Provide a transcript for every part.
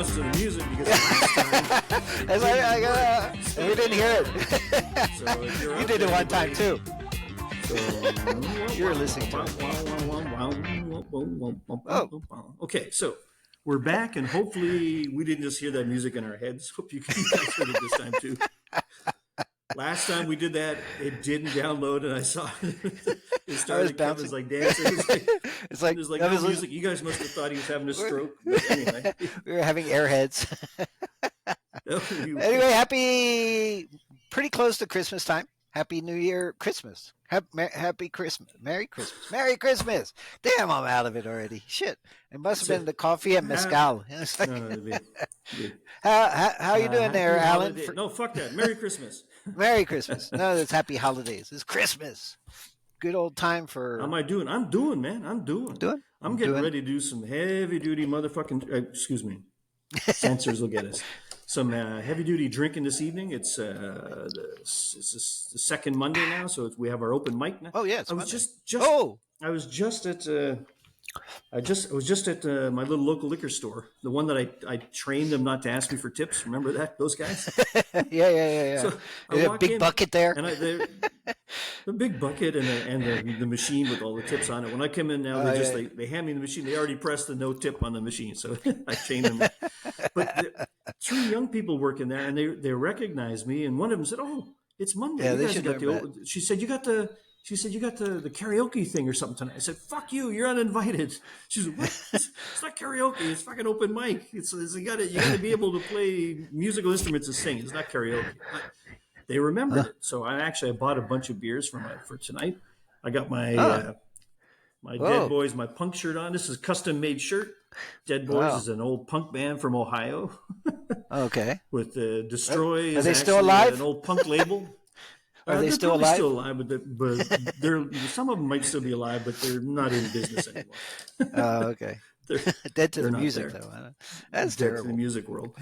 response to the music because last time we didn't hear it. So You did it one time too. So You were listening to Okay, so we're back, and hopefully we didn't just hear that music in our heads. Hope you guys heard it this time too. Last time we did that, it didn't download, and I saw it started. It was like dancing. It's like no music. You guys must have thought he was having a stroke. But anyway, we were having airheads. Anyway, happy, pretty close to Christmas time. Happy New Year, Christmas. Happy Christmas. Merry Christmas. Merry Christmas. Damn, I'm out of it already. Shit. It must have been the coffee and mezcal. How you doing there, Alan? No, fuck that. Merry Christmas. Merry Christmas. No, it's happy holidays. It's Christmas. Good old time for... How am I doing? I'm doing, man. I'm doing. I'm getting ready to do some heavy-duty motherfucking... excuse me. Censors will get us. Some heavy-duty drinking this evening. It's the second Monday now, so we have our open mic now. Oh, yeah, I was just at my little local liquor store, the one that I trained them not to ask me for tips. Remember that? Those guys? Yeah. So a big bucket there. And the big bucket and the machine with all the tips on it. When I come in now, they hand me the machine. They already pressed the no tip on the machine, so I trained them. But three young people working there, and they recognized me, and one of them said, "Oh, it's Monday." Yeah, they should got the She said, "You got the karaoke thing or something tonight." I said, "Fuck you, you're uninvited." She said, "What? It's not karaoke. It's fucking open mic. You got to be able to play musical instruments and sing. It's not karaoke." But they remembered it, so I bought a bunch of beers for tonight. I got my my Dead Boys, my punk shirt on. This is a custom made shirt. Dead Boys is an old punk band from Ohio. Okay. With Destroy. Are they still alive? An old punk label. Are they still alive? Still alive, but some of them might still be alive, but they're not in business anymore. Oh, okay. Dead to the music, though. That's dead terrible. to the music world.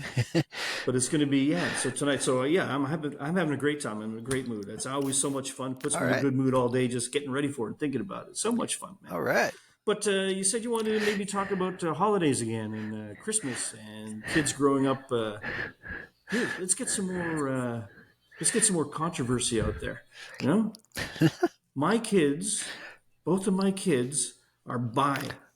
But it's going to be So tonight, I'm having a great time. I'm in a great mood. It's always so much fun. Puts me in a good mood all day, just getting ready for it and thinking about it. So much fun, man. All right. But you said you wanted to maybe talk about holidays again and Christmas and kids growing up. Here, let's get some more. Let's get some more controversy out there. You know, my kids, both of my kids are biracial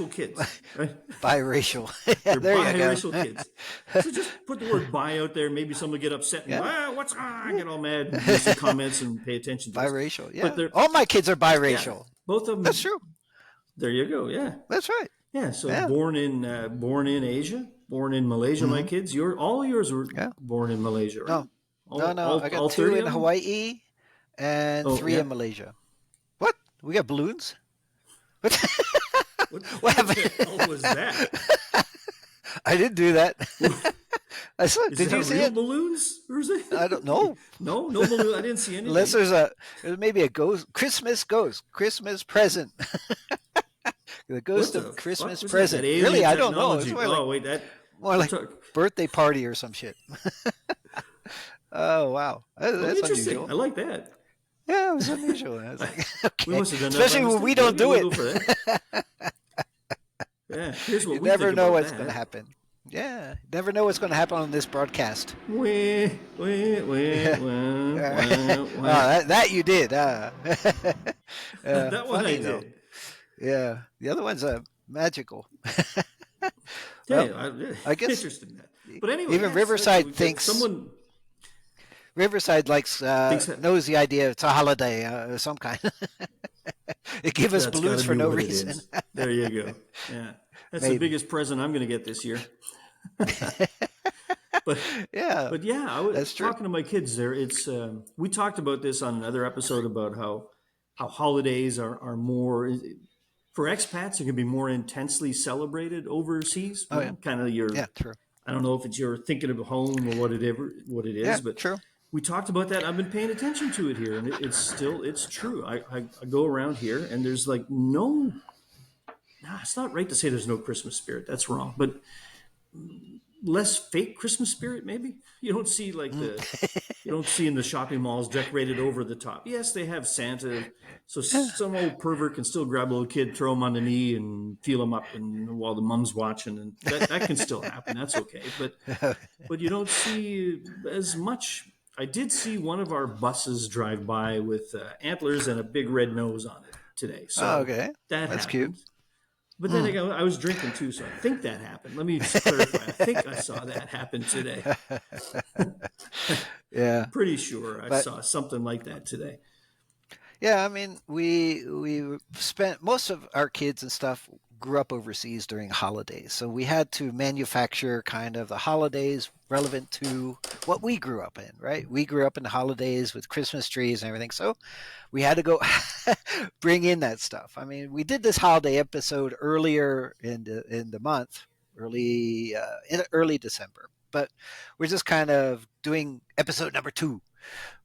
kids. Right? Biracial. They're there biracial kids. So just put the word bi out there. Maybe someone will get upset and what's get all mad and make some comments and pay attention to biracial. This. Yeah. All my kids are biracial. Yeah, both of them. That's true. There you go. Yeah. That's right. Yeah. So born in Asia, born in Malaysia. My kids. All yours were born in Malaysia, right? No. I got two in Hawaii and three in Malaysia. What? We got balloons? What happened? the hell was that? I didn't do that. I saw. Did you see real it? Balloons? Or is it? I don't know. No balloon. I didn't see anything. Unless there's maybe a ghost. Christmas present. The ghost of Christmas present. Really, I don't know. It's more like birthday party or some shit. Oh wow, that's interesting. Unusual. I like that. Yeah, it was unusual. I was like, okay. We must have done especially when we don't do it. Yeah, here's what you we never think know about what's going to happen. Yeah, never know what's going to happen on this broadcast. That you did. That one I did. Yeah, the other one's magical. I guess interesting. But anyway, even Riverside thinks Riverside knows the idea it's a holiday of some kind. They give us balloons for no reason. There you go. Yeah, that's the biggest present I'm going to get this year. But I was talking to my kids there. It's we talked about this on another episode about how holidays are more for expats. It can be more intensely celebrated overseas. Kind of your true. I don't know if it's you're thinking of home or what it is, but true. We talked about that. I've been paying attention to it here, and it's true. I go around here, and there's like it's not right to say there's no Christmas spirit. That's wrong. But less fake Christmas spirit. Maybe you don't see like the you don't see in the shopping malls decorated over the top. Yes, they have Santa, so some old pervert can still grab a little kid, throw him on the knee, and feel him up, and while the mom's watching, and that can still happen. That's okay, but you don't see as much. I did see one of our buses drive by with antlers and a big red nose on it today. So Oh, okay. that That's happened. cute. But then again, I was drinking too, so I think that happened. Let me just clarify. I think I saw that happen today. Yeah. Pretty sure I But saw something like that today. yeah, I mean, we spent most of our kids and stuff grew up overseas during holidays, so we had to manufacture kind of the holidays relevant to what we grew up in, right? We grew up in the holidays with Christmas trees and everything, so we had to go bring in that stuff. I mean, we did this holiday episode earlier in the month, in early December, but we're just kind of doing episode number 2.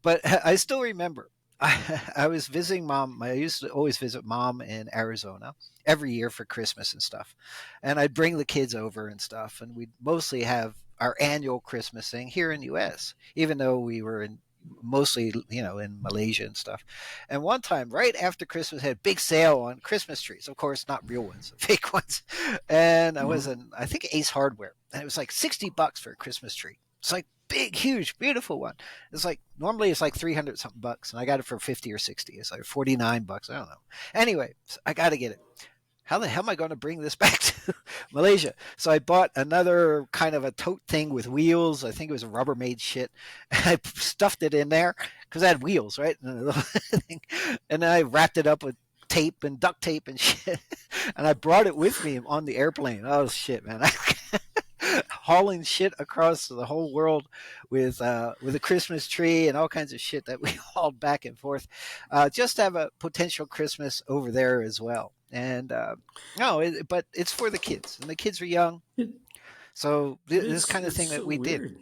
But I still remember I was visiting mom. I used to always visit mom in Arizona every year for Christmas and stuff. And I'd bring the kids over and stuff. And we'd mostly have our annual Christmas thing here in the US, even though we were in mostly, in Malaysia and stuff. And one time, right after Christmas, had a big sale on Christmas trees. Of course, not real ones, fake ones. And I was in, I think, Ace Hardware. And it was like $60 for a Christmas tree. It's like big, huge, beautiful one. It's like normally it's like 300 something bucks, and I got it for 50 or 60. It's like 49 bucks. I don't know. Anyway, so I got to get it. How the hell am I going to bring this back to Malaysia? So I bought another kind of a tote thing with wheels. I think it was a Rubbermaid shit. And I stuffed it in there because I had wheels, right? And then I wrapped it up with tape and duct tape and shit. And I brought it with me on the airplane. Oh shit, man. Hauling shit across the whole world with a Christmas tree and all kinds of shit that we hauled back and forth, just to have a potential Christmas over there as well. And but it's for the kids, and the kids are young, so this kind of thing that we did.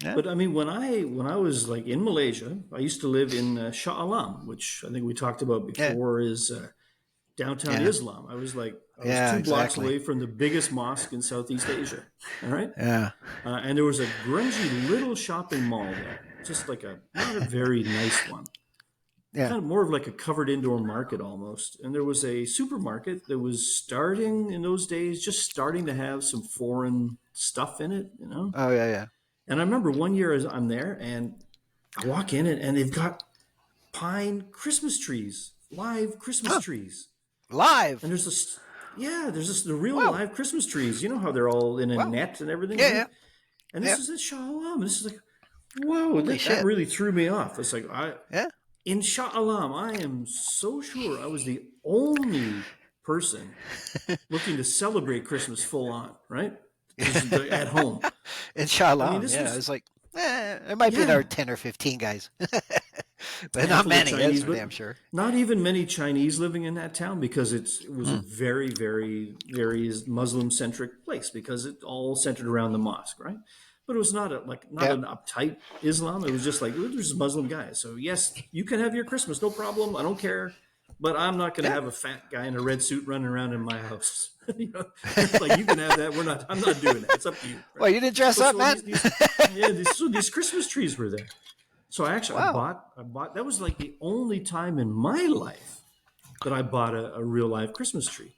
Yeah. But I mean, when I was like in Malaysia, I used to live in Shah Alam, which I think we talked about before, is downtown Islam. I was 2 blocks away from the biggest mosque in Southeast Asia. All right. Yeah. And there was a grungy little shopping mall there, just like not a very nice one. Yeah. Kind of more of like a covered indoor market almost. And there was a supermarket that was starting in those days, just starting to have some foreign stuff in it, Oh yeah. And I remember one year as I'm there and I walk in and they've got pine Christmas trees, live Christmas trees. Live. And there's the real live Christmas trees. You know how they're all in a net and everything? Yeah. And this is at Shah Alam. This is like, whoa, that really threw me off. It's like, in Shah Alam, I am so sure I was the only person looking to celebrate Christmas full on, right? At home. In Shah Alam, it's like, it might be another 10 or 15 guys. But not many, Chinese, that's for damn sure. Not even many Chinese living in that town because it was a very, very, very Muslim-centric place because it all centered around the mosque, right? But it was not an uptight Islam. It was just like, there's Muslim guys. So yes, you can have your Christmas, no problem. I don't care. But I'm not going to have a fat guy in a red suit running around in my house. Like you can have that. I'm not doing that. It's up to you. Right? Well, you didn't dress up, man. These Christmas trees were there. So actually, I bought. That was like the only time in my life that I bought a real live Christmas tree.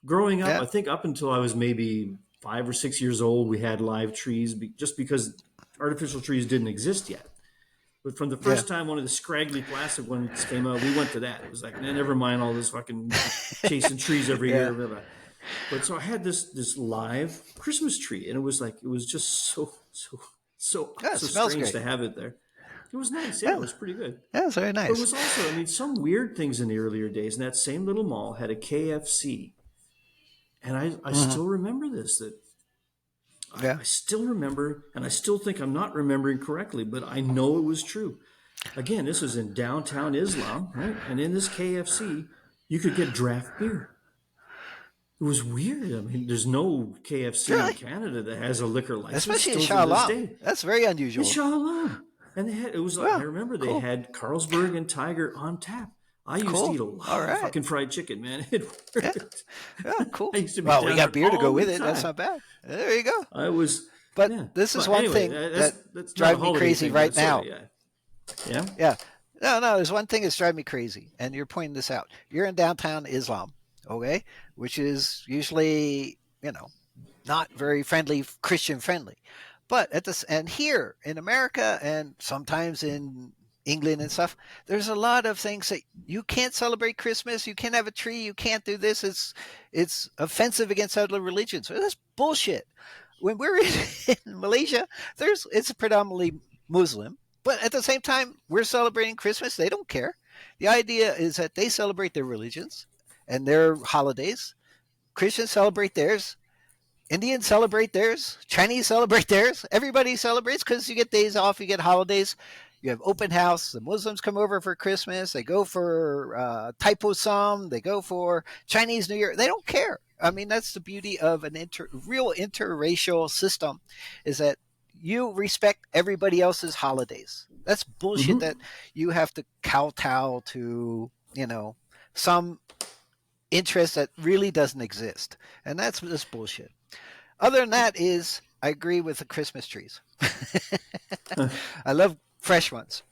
Growing up, I think up until I was maybe 5 or 6 years old, we had live trees just because artificial trees didn't exist yet. But from the first time one of the scraggly plastic ones came out, we went to that. It was like, never mind all this fucking chasing trees every year. Blah, blah. But so I had this live Christmas tree, and it was just so strange great to have it there. It was nice. Yeah, it was pretty good. Yeah, it's very nice. But it was also, some weird things in the earlier days. And that same little mall had a KFC. And I still remember this, I still remember, and I still think I'm not remembering correctly, but I know it was true. Again, this was in downtown Islam, right? And in this KFC, you could get draft beer. It was weird. I mean, there's no KFC in Canada that has a liquor license. Especially in Shah Alam. That's very unusual. In Shah Alam. And they had, I remember they had Carlsberg and Tiger on tap. I used to eat a lot of fucking fried chicken, man. It worked. Yeah, cool. We got beer to go with it. That's not bad. There you go. I was But Yeah. this is Well, one anyway, thing that's that not a drives me holiday crazy thing, right but now. yeah. Yeah. Yeah. No, there's one thing that's driving me crazy, and you're pointing this out. You're in downtown Islam, okay, which is usually, not very friendly, Christian friendly. But and here in America and sometimes in England and stuff, there's a lot of things that you can't celebrate Christmas, you can't have a tree, you can't do this. It's offensive against other religions. So that's bullshit. When we're in Malaysia, it's predominantly Muslim, but at the same time, we're celebrating Christmas. They don't care. The idea is that they celebrate their religions and their holidays. Christians celebrate theirs. Indians celebrate theirs. Chinese celebrate theirs. Everybody celebrates because you get days off, you get holidays. You have open house. The Muslims come over for Christmas. They go for Taipo Sam. They go for Chinese New Year. They don't care. I mean, that's the beauty of an real interracial system, is that you respect everybody else's holidays. That's bullshit Mm-hmm. that you have to kowtow to, some interest that really doesn't exist. And that's just bullshit. Other than that is, I agree with the Christmas trees. I love fresh ones.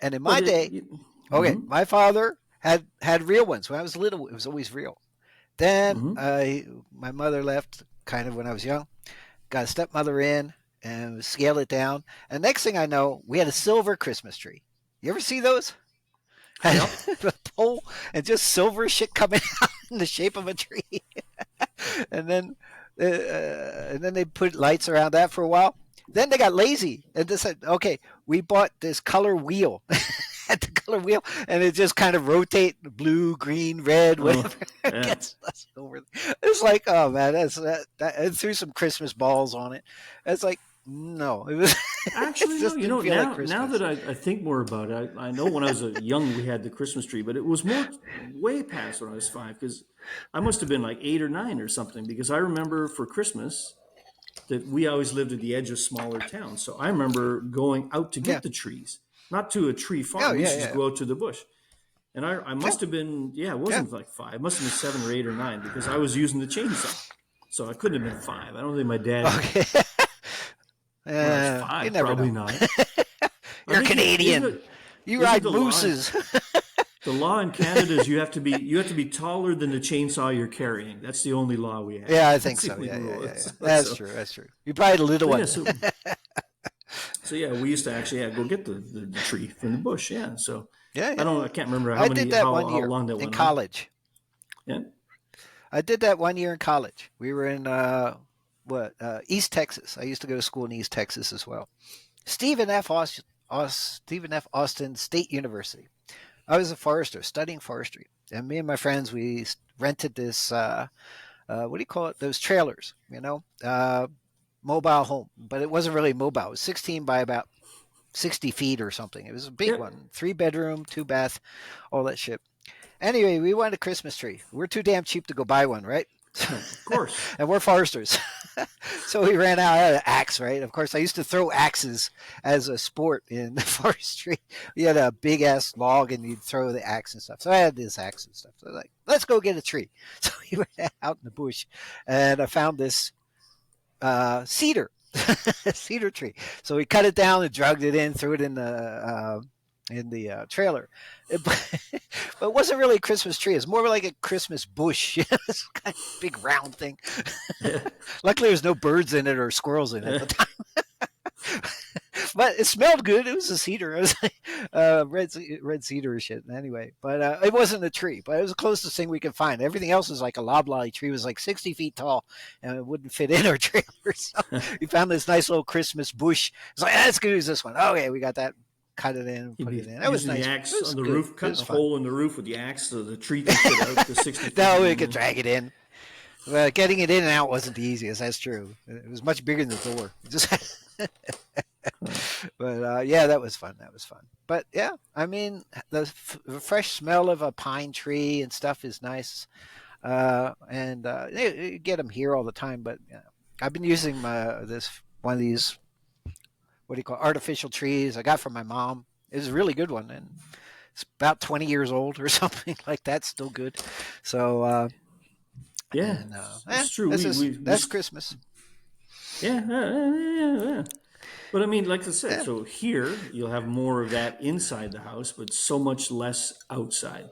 And in my day, okay, Mm-hmm. my father had real ones. When I was little, it was always real. Then Mm-hmm. my mother left kind of when I was young, got a stepmother in and scaled it down. And next thing I know, we had a silver Christmas tree. You ever see those? Had Yep. a pole and just silver shit coming out in the shape of a tree. and then they put lights around that for a while. Then they got lazy and they said, okay, we bought this color wheel. At the color wheel, and it just kind of rotate blue, green, red, whatever. Yeah. Gets us over. It's like, oh man, that and threw some Christmas balls on it. It's like, no, it was Actually, it no. just didn't feel like Now Christmas. that I think more about it, I know when I was young we had the Christmas tree, but it was way past when I was 5, because I must have been like 8 or 9 or something. Because I remember for Christmas that we always lived at the edge of smaller towns, so I remember going out to Yeah. get the trees, not to a tree Oh farm. We yeah, used to just yeah, go out to the bush. And I yeah, must have been, yeah, it yeah. wasn't like 5. It must have been 7 or 8 or 9, because I was using the chainsaw. So I couldn't have been 5. I don't think my dad, Okay. when I was You 5, never probably know. not. I You're think Canadian. You isn't ride the law, mooses. the law in Canada is you have to be taller than the chainsaw you're carrying. That's the only law we have. Yeah, I think That's the so. only Yeah, yeah, rule. yeah, yeah. That's So, true. That's true. You probably had a little so yeah, one. so yeah, we used to actually go get the tree from the bush. Yeah. So Yeah, yeah. I can't remember I did that one how year long that in went on. college. Yeah. I did that one year in college. We were in East Texas. I used to go to school in East Texas as well. Stephen F. Austin State University. I was a forester studying forestry, and me and my friends we rented this. What do you call it? Those trailers, mobile home, but it wasn't really mobile. It was 16 by about 60 feet or something. It was a big Yep. one, 3 bedroom, 2 bath, all that shit. Anyway, we wanted a Christmas tree. We're too damn cheap to go buy one, right? Of course. And we're foresters. So we ran out of axe, right? Of course, I used to throw axes as a sport in the forestry. You had a big ass log and you'd throw the axe and stuff. So I had this axe and stuff. So I was like, let's go get a tree. So we went out in the bush and I found this cedar, cedar tree. So we cut it down and drugged it in, threw it in the trailer. But it wasn't really a Christmas tree. It's more like a Christmas bush. It's kind of big round thing. Yeah. Luckily, there's no birds in it or squirrels in it at the time. But it smelled good. It was a cedar. It was like red cedar shit. Anyway, but it wasn't a tree. But it was the closest thing we could find. Everything else was like a loblolly tree. It was like 60 feet tall, and it wouldn't fit in our trailer. So we found this nice little Christmas bush. It's like, let's go use this one. Okay, we got that. Cut it in, put it in. That was Using nice. the axe It was on the good. roof, It cutting was a fun. hole in the roof with the axe so the tree can fit out the 60 feet. No, we could drag it in. Well, getting it in and out wasn't the easiest. That's true. It was much bigger than the door. But yeah, that was fun. That was fun. But yeah, I mean, the fresh smell of a pine tree and stuff is nice. And you get them here all the time. But I've been using this one of these, what do you call it, artificial trees I got from my mom. It was a really good one, and it's about 20 years old or something like that. Still good. So Yeah, and, it's true. That's Christmas. Yeah. But I mean, like I said, Yeah. so here you'll have more of that inside the house, but so much less outside.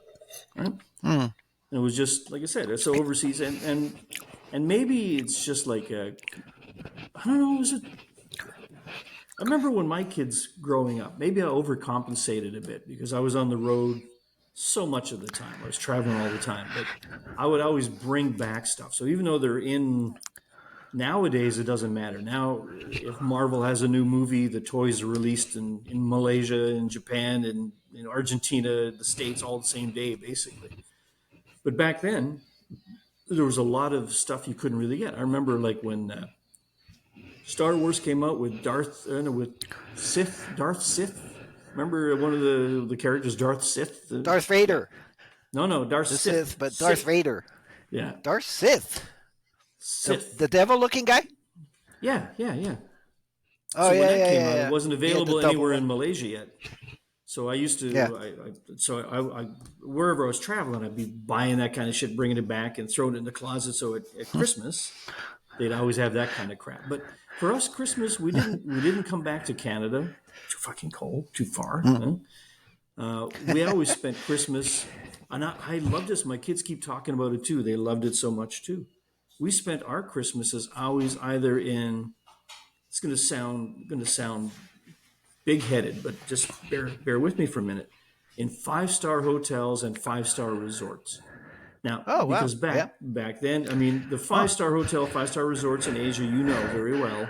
Right? Mm. And it was just like I said, it's overseas, and maybe it's just like I don't know. Was it? I remember when my kids growing up. Maybe I overcompensated a bit because I was on the road so much of the time. I was traveling all the time, but I would always bring back stuff. So even though they're in nowadays, it doesn't matter. Now, if Marvel has a new movie, the toys are released in Malaysia, in Japan, and in Argentina, the States, all the same day, basically. But back then, there was a lot of stuff you couldn't really get. I remember like when Star Wars came out with Darth Sith. Remember one of the characters, Darth Sith? Darth Vader. No, Darth The Sith. Sith, but Darth Vader. Yeah. Darth Sith. Sith. The devil-looking guy? Yeah. Oh, So yeah, when that yeah, came yeah, out, yeah. it wasn't He had the available double anywhere one. in Malaysia yet. So I used to, Yeah. I wherever I was traveling, I'd be buying that kind of shit, bringing it back, and throwing it in the closet. So at Christmas, they'd always have that kind of crap. But for us, Christmas, we didn't come back to Canada. Too fucking cold, too far. We always spent Christmas, and I love this. My kids keep talking about it too. They loved it so much too. We spent our Christmases always either in. It's going to sound big headed, but just bear with me for a minute. In 5-star hotels and 5-star resorts. Now, Oh, wow. because back then, I mean, the 5-star hotel, 5-star resorts in Asia, you know very well,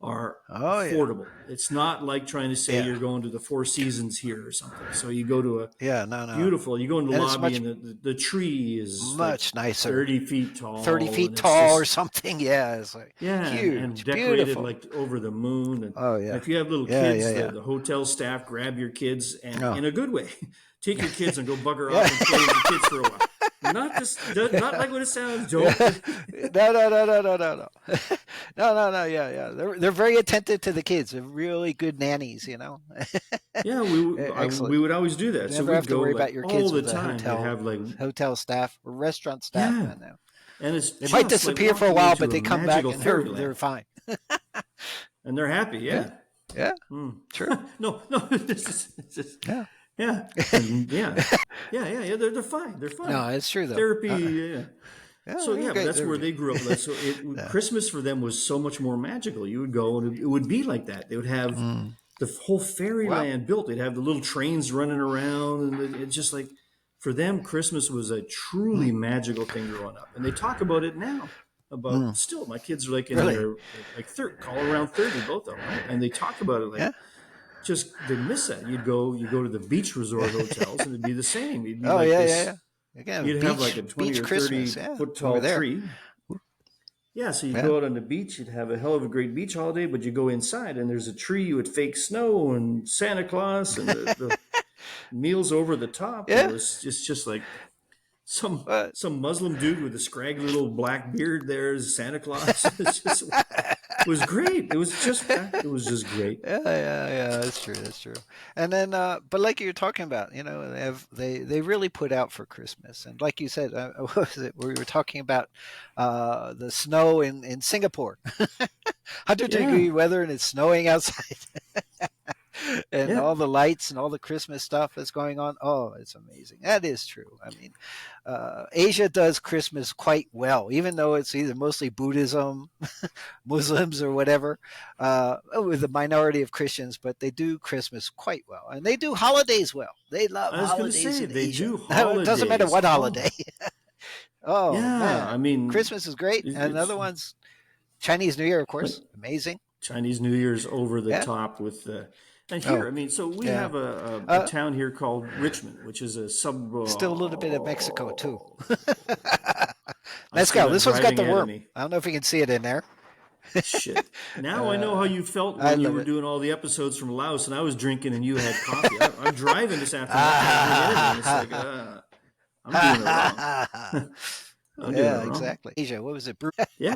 are affordable. It's not like trying to say you're going to the Four Seasons here or something. So you go to a no. beautiful. You go in the And it's lobby, much- and the tree is Much like nicer. 30 feet tall. 30 and feet it's tall just- or something. Yeah, it's like huge, and decorated beautiful. like over the moon. And, Oh, yeah. and if you have little Yeah, kids, yeah. The hotel staff grab your kids and Oh. in a good way, take your kids and go bugger off and play with your kids for a while. Not like what it sounds, Joe. No. Yeah. They're very attentive to the kids. They're really good nannies, you know. Yeah, Excellent. we would always do that. You so never we'd have to go worry like, about your all kids the with the time. We'd have like, hotel staff or restaurant staff. Yeah. I know. and it's They might just like disappear for a walking while, into but they a come back magical and fairyland. they're fine. And they're happy. Yeah. Yeah, Mm. sure. No. It's just, Yeah. yeah. And yeah. They're fine. They're fine. No, it's true though. Therapy. Yeah. Yeah, So they're yeah, but great. that's They're where good. they grew up. So Christmas for them was so much more magical. You would go and it would be like that. They would have the whole fairyland built. They'd have the little trains running around, and it's just like for them, Christmas was a truly magical thing growing up. And they talk about it now. About still, my kids are like in Really? their like call around 30, both of them, right? And they talk about it like just they miss that. You go to the beach resort hotels, and it'd be the same. It'd be Oh like yeah, this, yeah. Again, You'd have like a 20 beach or 30 Christmas, foot over tall there. tree. Yeah, so you Yeah. go out on the beach, you'd have a hell of a great beach holiday, but you go inside and there's a tree with fake snow and Santa Claus and the meals over the top. Yeah. It's just like some What? Muslim dude with a scraggly little black beard there is Santa Claus. It was great. It was just great. Yeah. That's true. And then, but like you're talking about, you know, they really put out for Christmas, and like you said, what was it? We were talking about the snow in Singapore, 100-degree weather, and it's snowing outside, and all the lights and all the Christmas stuff that's going on. Oh, it's amazing. That is true. I mean, Asia does Christmas quite well, even though it's either mostly Buddhism, Muslims, or whatever, with a minority of Christians, but they do Christmas quite well, and they do holidays well. They love I was going to holidays say in they Asia. do It doesn't matter holidays. what Oh. holiday. Oh, Yeah, man. I mean, Christmas is great, and it's- another one's Chinese New Year, of course, amazing. Chinese New Year's over the Yeah. top with the. And here, Oh, I mean, so we yeah. have a town here called Richmond, which is a Still a little bit of Mexico too. I Let's see go. that This one's got driving the ahead of worm. me. I don't know if you can see it in there. Shit. Now I know how you felt I when you love were it. doing all the episodes from Laos, and I was drinking and you had coffee. I'm driving this afternoon. It's like, I'm doing it wrong. I'm doing it Yeah, wrong. exactly. Asia, what was it? Yeah,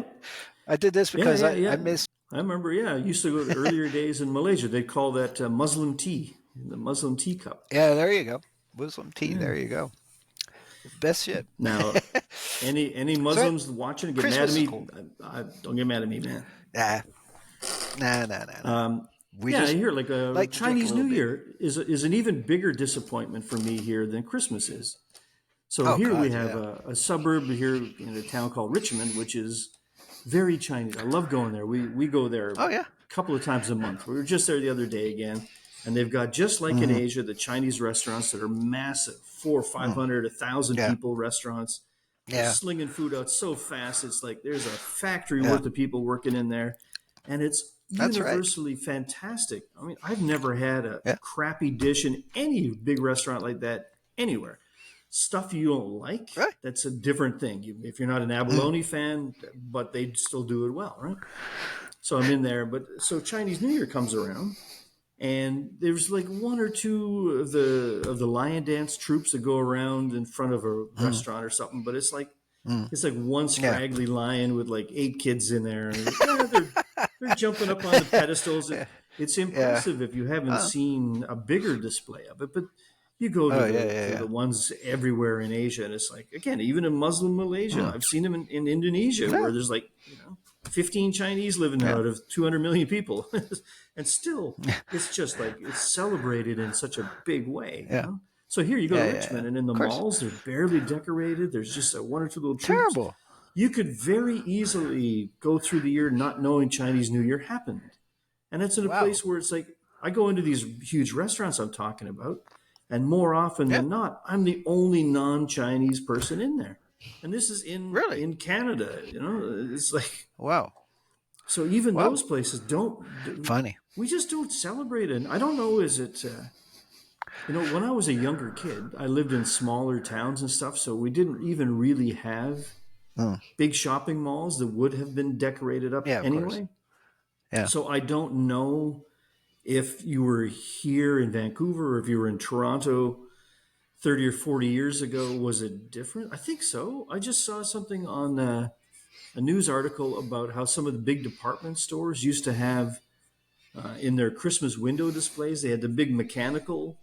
I did this because yeah. I missed. I remember. Yeah, I used to go to earlier days in Malaysia. They'd call that Muslim tea, the Muslim teacup. Yeah, there you go. Muslim tea. There you go. Best shit. Now, any Muslims watching get Christmas mad at me? is cool. Don't get mad at me, man. Yeah. Nah. We Yeah, just here like like to drink a Chinese little New bit. Year is an even bigger disappointment for me here than Christmas is. So Oh here we God, have yeah. a suburb here in a town called Richmond, which is very Chinese. I love going there. We go there Oh yeah. a couple of times a month. We were just there the other day again, and they've got just like in Hmm. Asia the Chinese restaurants that are massive, 400, Mm. 500, 1,000 Yeah. people restaurants. They're Yeah. slinging food out so fast. It's like there's a factory Yeah. worth of people working in there, and it's That's right. universally fantastic. I mean, I've never had a Yeah. crappy dish in any big restaurant like that anywhere. Stuff you don't like, Right. that's a different thing. If you're not an Mm. abalone fan, but they still do it well, right? So I'm in there, but so Chinese New Year comes around, and there's like one or two of the lion dance troops that go around in front of a Mm. restaurant or something. But Mm. it's like one Yeah. scraggly lion with like 8 kids in there, and yeah, they're jumping up on the pedestals. Yeah. It's Yeah. impressive if you haven't Oh. seen a bigger display of it, but you go Oh yeah. Yeah. to Yeah. the ones everywhere in Asia, and it's like again, even in Muslim Malaysia, Mm. I've seen them in Indonesia Yeah. where there's like 15 Chinese living there Yeah. out of 200 million people, and still it's just like it's celebrated in such a big way. Yeah. So here you go Yeah. to Yeah. Richmond, Yeah. and in the Of course. malls they're barely decorated. There's just one or two little troops. Terrible. You could very easily go through the year not knowing Chinese New Year happened. And it's in a Wow. place where it's like, I go into these huge restaurants I'm talking about, and more often Yeah. than not, I'm the only non Chinese person in there. And this is Really? in Canada, it's like, Wow. so even Wow. those places Funny. we just don't celebrate it. I don't know, is it, when I was a younger kid, I lived in smaller towns and stuff, so we didn't even really have Mm. big shopping malls that would have been decorated up Yeah. Of course. anyway. Yeah. So I don't know if you were here in Vancouver or if you were in Toronto 30 or 40 years ago, was it different? I think so. I just saw something on a news article about how some of the big department stores used to have in their Christmas window displays, they had the big mechanical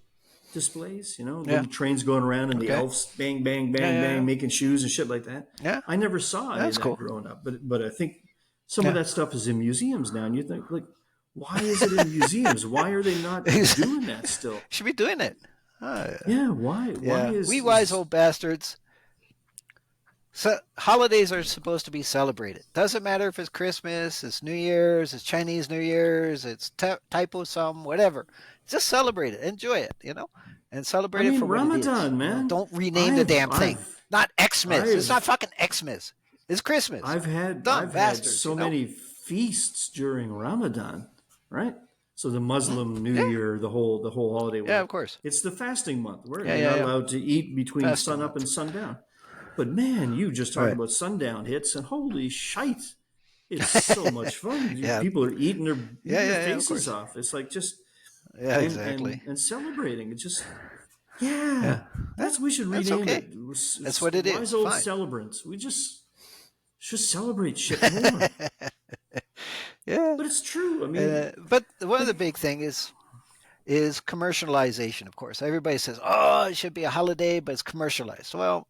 displays, Yeah. little trains going around and the Okay. elves bang, bang, bang, Yeah. Yeah. bang, Yeah. making shoes and shit like that. Yeah. I never saw any That's of that cool. growing up, but I think some of Yeah. that stuff is in museums now, and you think like, why is it in museums? Why are they not doing that still? Should be doing it. Oh, Yeah, why? yeah. Why is We wise old bastards. So holidays are supposed to be celebrated. Doesn't matter if it's Christmas, it's New Year's, it's Chinese New Year's, it's typo some, whatever. Just celebrate it, enjoy it, and celebrate it for what it is. Ramadan, man. Don't rename the damn thing. Not Xmas. It's I've- not fucking Xmas. It's Christmas. I've had Dumb I've had bastards, so many feasts during Ramadan, right? So the Muslim New Year, the whole holiday. Yeah, of course. It's the fasting month where Yeah, you're yeah, not yeah. allowed to eat between Fasting sun up month. and sundown. But man, you just talked Right. about sundown hits, and holy shite, it's so much fun. Yeah. People are eating their, Yeah, their of faces course. off. It's like just Yeah, and, exactly. and celebrating. It's just that's we should That's rename okay. it. That's what it is. Wise old Fine. celebrants. We just should celebrate shit more. Yeah. But it's true. I mean, But one of the big thing is commercialization, of course. Everybody says, oh, it should be a holiday, but it's commercialized. Well,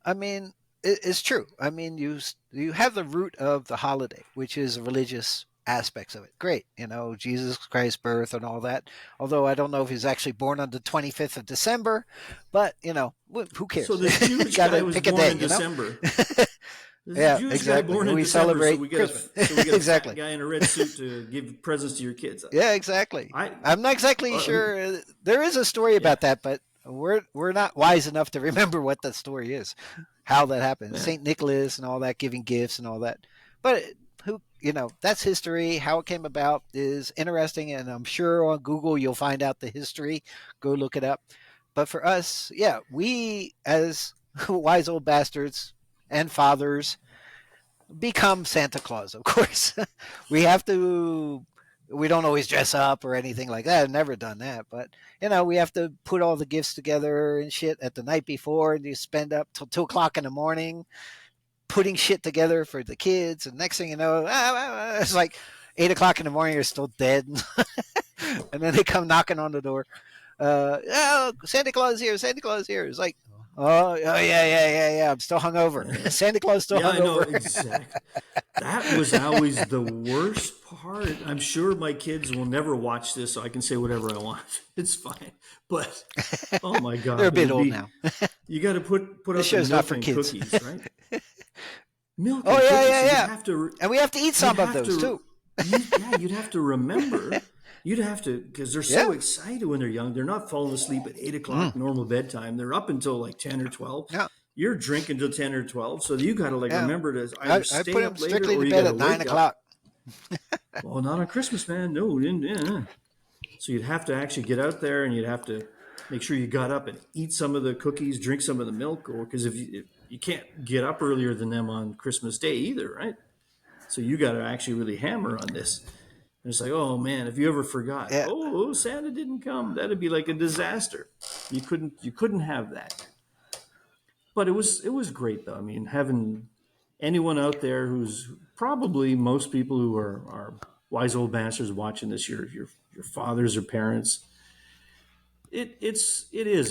I mean, it's true. I mean, you have the root of the holiday, which is religious aspects of it. Great. Jesus Christ's birth and all that. Although I don't know if he's actually born on the 25th of December, but, who cares? so this Jewish Gotta guy was pick a born day, in December. This Yeah, Jewish exactly. guy born in We December, celebrate so we get Christmas. so we get a Exactly. fat guy in a red suit to give presents to your kids. Yeah, exactly. I- I'm not exactly sure. There is a story about that, but we're not wise enough to remember what that story is, how that happened. Yeah. Saint Nicholas and all that, giving gifts and all that. But that's history. How it came about is interesting, and I'm sure on Google you'll find out the history. Go look it up. But for us, yeah, we as wise old bastards and fathers become Santa Claus, of course. We don't always dress up or anything like that. I've never done that. But, we have to put all the gifts together and shit at the night before, and you spend up till 2 o'clock in the morning putting shit together for the kids. And next thing you know, it's like 8 o'clock in the morning, you're still dead. And then they come knocking on the door. Santa Claus here, Santa Claus here. It's like, yeah. I'm still hungover. Santa Claus still Yeah, I know hungover. exactly. That was always the worst part. I'm sure my kids will never watch this, so I can say whatever I want. It's fine. But oh my god, They're a bit it'll old be- now. You got to put This up the show's not milk for and kids. cookies, right? Milk. Oh, and yeah, cookies. yeah, So yeah. you'd have to. And we have to eat some You'd of have those to- too. You'd have to remember. You'd have to, because they're so Yeah. excited when they're young. They're not falling asleep at 8 o'clock normal bedtime. They're up until like 10 or 12. Yeah. You're drinking till 10 or 12, so you got to like Yeah. remember to I either stay put up them later strictly or to you bed got at to 9 wake up. o'clock. Well, not on Christmas, man. No, yeah. So you'd have to actually get out there and you'd have to make sure you got up and eat some of the cookies, drink some of the milk, or because if you can't get up earlier than them on Christmas Day either, right? So you got to actually really hammer on this. And it's like, oh man, if you ever forgot, Yeah. oh Santa didn't come, that'd be like a disaster. You couldn't have that. But it was great though. I mean, having anyone out there who's probably most people who are wise old bastards watching this, your fathers or parents. It is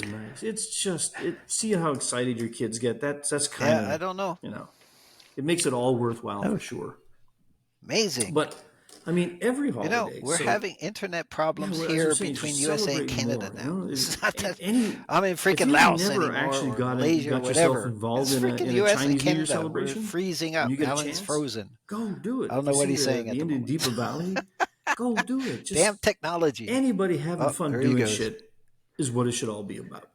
nice. It's just see how excited your kids get. That's kind of Yeah, I don't know. it makes it all worthwhile for sure. Amazing. But I mean, every holiday. We're so- having internet problems well, as I here was saying, between just USA and celebrate Canada more, now. you know? It's not that, Any- I'm in if freaking you Laos never anymore, actually or got Malaysia, got whatever. yourself involved It's in freaking a US Chinese and New Year Canada. We're celebration, freezing and up. you get a Alan's chance, frozen. go do it. I don't know You what see he's saying The at the Indian moment. Deepa Valley. Go do it. Just Damn technology. anybody having Oh, fun there he doing goes. shit is what it should all be about.